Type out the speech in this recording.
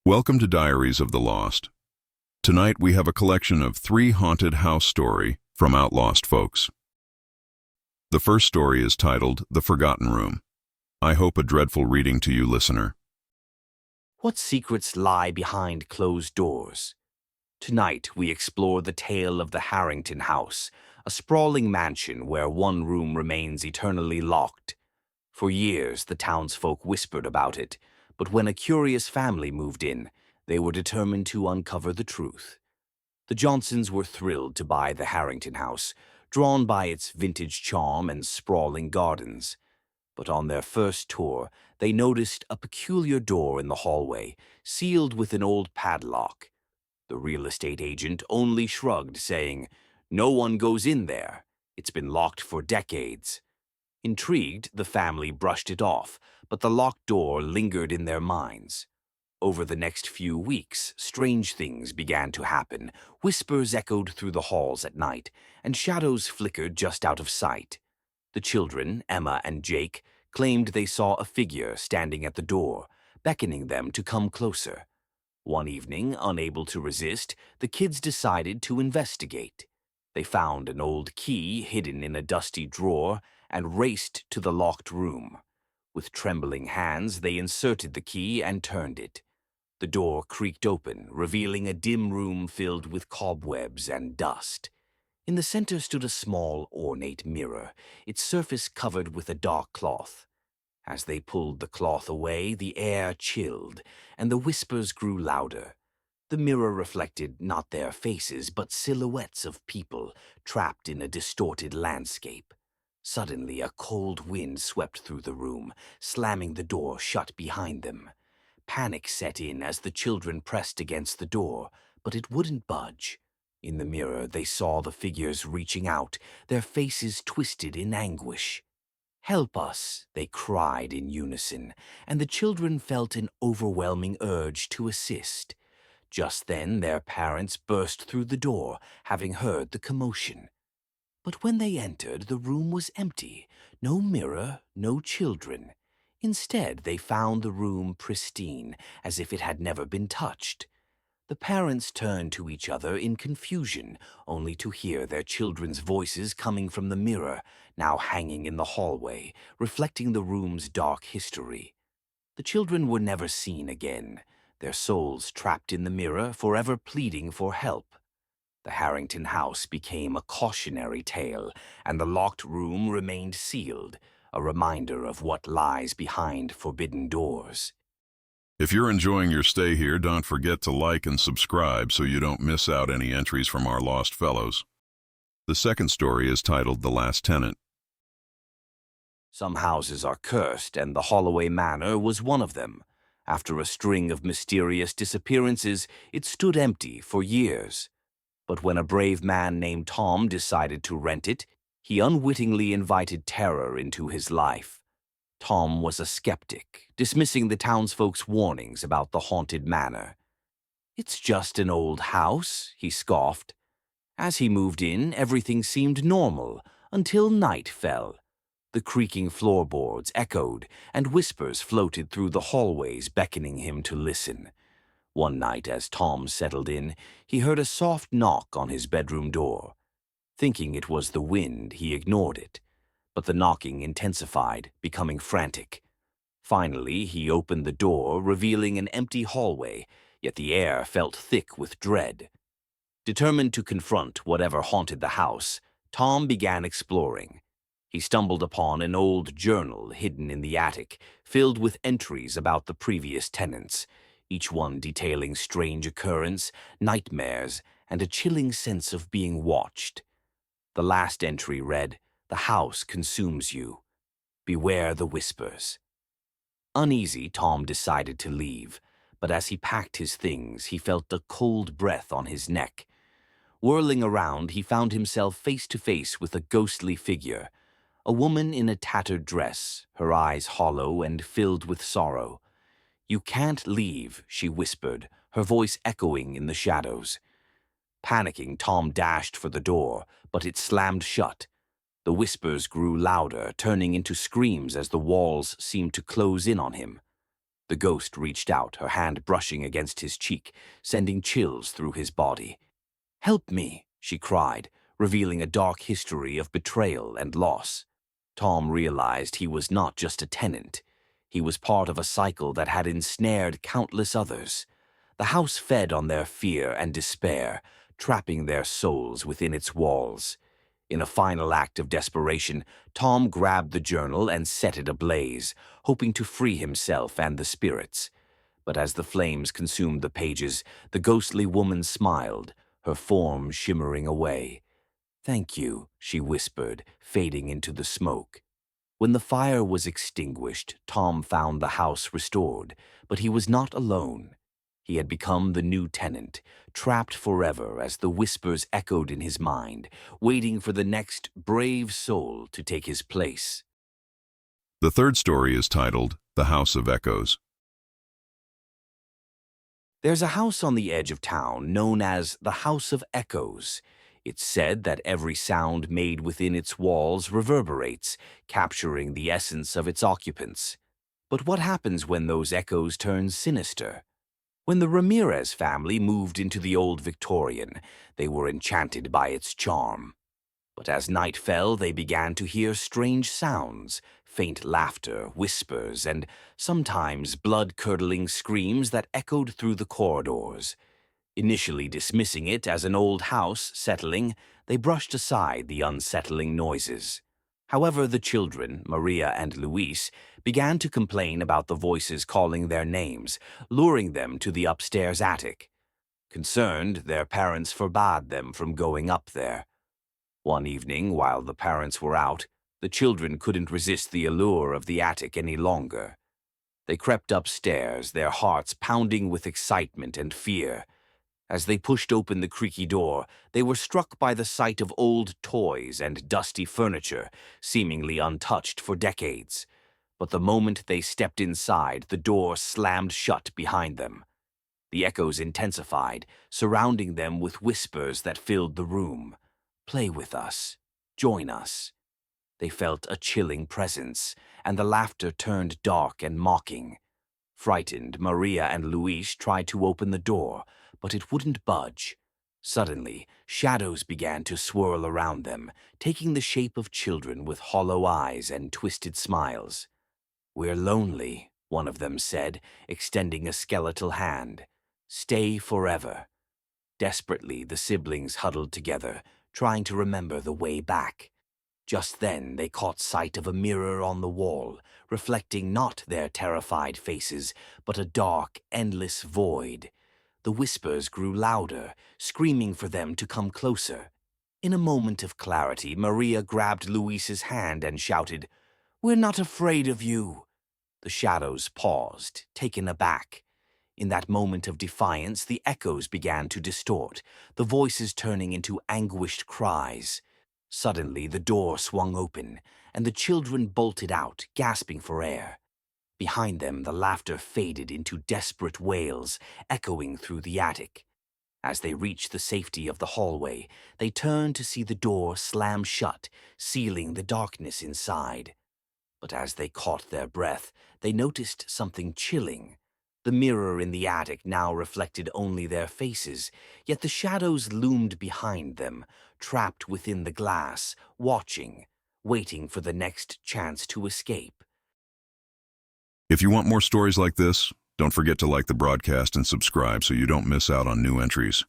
Welcome to Diaries of the Lost. Tonight we have a collection of 3 haunted house story from Outlost folks. The first story is titled The Forgotten Room. I hope a dreadful reading to you, listener. What secrets lie behind closed doors? Tonight we explore the tale of the Harrington House, a sprawling mansion where one room remains eternally locked. For years the townsfolk whispered about it, but when a curious family moved in, they were determined to uncover the truth. The Johnsons were thrilled to buy the Harrington House, drawn by its vintage charm and sprawling gardens. But on their first tour, they noticed a peculiar door in the hallway, sealed with an old padlock. The real estate agent only shrugged, saying, "No one goes in there. It's been locked for decades." Intrigued, the family brushed it off, but the locked door lingered in their minds. Over the next few weeks, strange things began to happen. Whispers echoed through the halls at night, and shadows flickered just out of sight. The children, Emma and Jake, claimed they saw a figure standing at the door, beckoning them to come closer. One evening, unable to resist, the kids decided to investigate. They found an old key hidden in a dusty drawer and raced to the locked room. With trembling hands, they inserted the key and turned it. The door creaked open, revealing a dim room filled with cobwebs and dust. In the center stood a small, ornate mirror, its surface covered with a dark cloth. As they pulled the cloth away, the air chilled, and the whispers grew louder. The mirror reflected not their faces, but silhouettes of people trapped in a distorted landscape. Suddenly, a cold wind swept through the room, slamming the door shut behind them. Panic set in as the children pressed against the door, but it wouldn't budge. In the mirror, they saw the figures reaching out, their faces twisted in anguish. "Help us," they cried in unison, and the children felt an overwhelming urge to assist. Just then, their parents burst through the door, having heard the commotion. But when they entered, the room was empty. No mirror, no children. Instead, they found the room pristine, as if it had never been touched. The parents turned to each other in confusion, only to hear their children's voices coming from the mirror, now hanging in the hallway, reflecting the room's dark history. The children were never seen again, their souls trapped in the mirror, forever pleading for help. The Harrington House became a cautionary tale, and the locked room remained sealed, a reminder of what lies behind forbidden doors. If you're enjoying your stay here, don't forget to like and subscribe so you don't miss out any entries from our lost fellows. The second story is titled The Last Tenant. Some houses are cursed, and the Holloway Manor was one of them. After a string of mysterious disappearances, it stood empty for years. But when a brave man named Tom decided to rent it, he unwittingly invited terror into his life. Tom was a skeptic, dismissing the townsfolk's warnings about the haunted manor. "It's just an old house," he scoffed. As he moved in, everything seemed normal, until night fell. The creaking floorboards echoed, and whispers floated through the hallways, beckoning him to listen. One night, as Tom settled in, he heard a soft knock on his bedroom door. Thinking it was the wind, he ignored it. But the knocking intensified, becoming frantic. Finally, he opened the door, revealing an empty hallway, yet the air felt thick with dread. Determined to confront whatever haunted the house, Tom began exploring. He stumbled upon an old journal hidden in the attic, filled with entries about the previous tenants, each one detailing strange occurrence, nightmares, and a chilling sense of being watched. The last entry read, "The house consumes you. Beware the whispers." Uneasy, Tom decided to leave, but as he packed his things, he felt a cold breath on his neck. Whirling around, he found himself face to face with a ghostly figure, a woman in a tattered dress, her eyes hollow and filled with sorrow. "You can't leave," she whispered, her voice echoing in the shadows. Panicking, Tom dashed for the door, but it slammed shut. The whispers grew louder, turning into screams as the walls seemed to close in on him. The ghost reached out, her hand brushing against his cheek, sending chills through his body. "Help me," she cried, revealing a dark history of betrayal and loss. Tom realized he was not just a tenant. He was part of a cycle that had ensnared countless others. The house fed on their fear and despair, trapping their souls within its walls. In a final act of desperation, Tom grabbed the journal and set it ablaze, hoping to free himself and the spirits. But as the flames consumed the pages, the ghostly woman smiled, her form shimmering away. "Thank you," she whispered, fading into the smoke. When the fire was extinguished, Tom found the house restored, but he was not alone. He had become the new tenant, trapped forever as the whispers echoed in his mind, waiting for the next brave soul to take his place. The third story is titled The House of Echoes. There's a house on the edge of town known as the House of Echoes. It's said that every sound made within its walls reverberates, capturing the essence of its occupants. But what happens when those echoes turn sinister? When the Ramirez family moved into the old Victorian, they were enchanted by its charm. But as night fell, they began to hear strange sounds, faint laughter, whispers, and sometimes blood-curdling screams that echoed through the corridors. Initially dismissing it as an old house settling, they brushed aside the unsettling noises. However, the children, Maria and Luis, began to complain about the voices calling their names, luring them to the upstairs attic. Concerned, their parents forbade them from going up there. One evening, while the parents were out, the children couldn't resist the allure of the attic any longer. They crept upstairs, their hearts pounding with excitement and fear. As they pushed open the creaky door, they were struck by the sight of old toys and dusty furniture, seemingly untouched for decades. But the moment they stepped inside, the door slammed shut behind them. The echoes intensified, surrounding them with whispers that filled the room. "Play with us. Join us." They felt a chilling presence, and the laughter turned dark and mocking. Frightened, Maria and Luis tried to open the door, but it wouldn't budge. Suddenly, shadows began to swirl around them, taking the shape of children with hollow eyes and twisted smiles. "We're lonely," one of them said, extending a skeletal hand. "Stay forever." Desperately, the siblings huddled together, trying to remember the way back. Just then, they caught sight of a mirror on the wall, reflecting not their terrified faces, but a dark, endless void. The whispers grew louder, screaming for them to come closer. In a moment of clarity, Maria grabbed Luis's hand and shouted, "We're not afraid of you." The shadows paused, taken aback. In that moment of defiance, the echoes began to distort, the voices turning into anguished cries. Suddenly, the door swung open, and the children bolted out, gasping for air. Behind them, the laughter faded into desperate wails, echoing through the attic. As they reached the safety of the hallway, they turned to see the door slam shut, sealing the darkness inside. But as they caught their breath, they noticed something chilling. The mirror in the attic now reflected only their faces, yet the shadows loomed behind them, trapped within the glass, watching, waiting for the next chance to escape. If you want more stories like this, don't forget to like the broadcast and subscribe so you don't miss out on new entries.